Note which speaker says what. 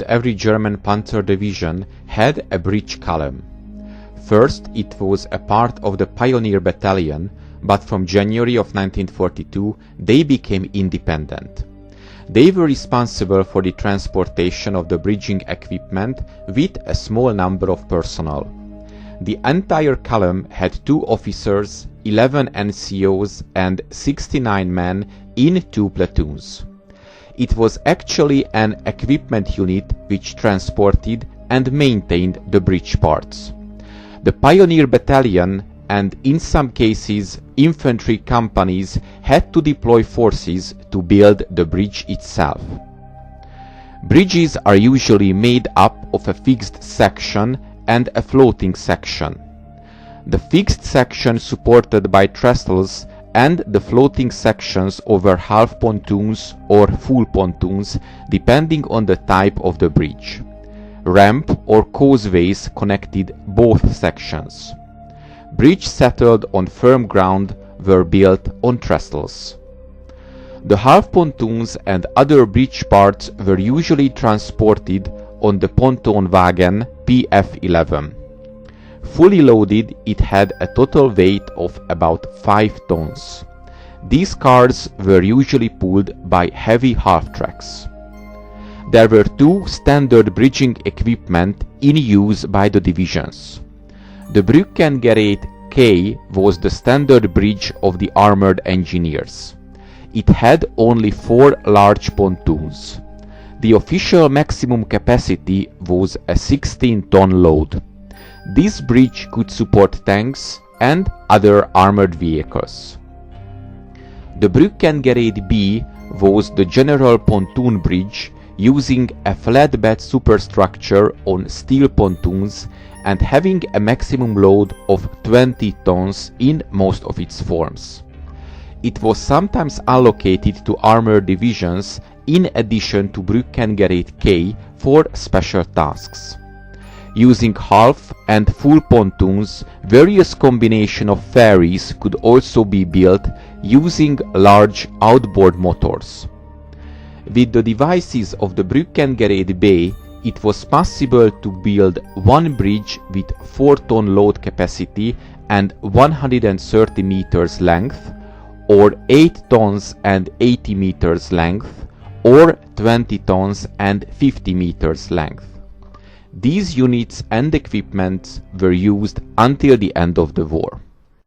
Speaker 1: every German Panzer division had a bridge column. First, it was a part of the Pioneer Battalion, but from January of 1942 they became independent. They were responsible for the transportation of the bridging equipment with a small number of personnel. The entire column had 2 officers, 11 NCOs and 69 men in 2 platoons. It was actually an equipment unit which transported and maintained the bridge parts. The Pioneer Battalion and in some cases infantry companies had to deploy forces to build the bridge itself. Bridges are usually made up of a fixed section and a floating section. The fixed section supported by trestles and the floating sections over half pontoons or full pontoons depending on the type of the bridge. Ramp or causeways connected both sections. Bridges settled on firm ground were built on trestles. The half pontoons and other bridge parts were usually transported on the pontoon wagon PF-11. Fully loaded, it had a total weight of about 5 tons. These cars were usually pulled by heavy half-tracks. There were 2 standard bridging equipment in use by the divisions. The Brückengerät K was the standard bridge of the armored engineers. It had only 4 large pontoons. The official maximum capacity was a 16-ton load. This bridge could support tanks and other armored vehicles. The Brückengerät B was the general pontoon bridge using a flatbed superstructure on steel pontoons and having a maximum load of 20 tons in most of its forms. It was sometimes allocated to armored divisions in addition to Brückengerät K for special tasks. Using half and full pontoons, various combinations of ferries could also be built using large outboard motors. With the devices of the Brückengerät B, it was possible to build one bridge with 4-ton load capacity and 130 meters length, or 8 tons and 80 meters length, or 20 tons and 50 meters length. These units and equipment were used until the end of the war.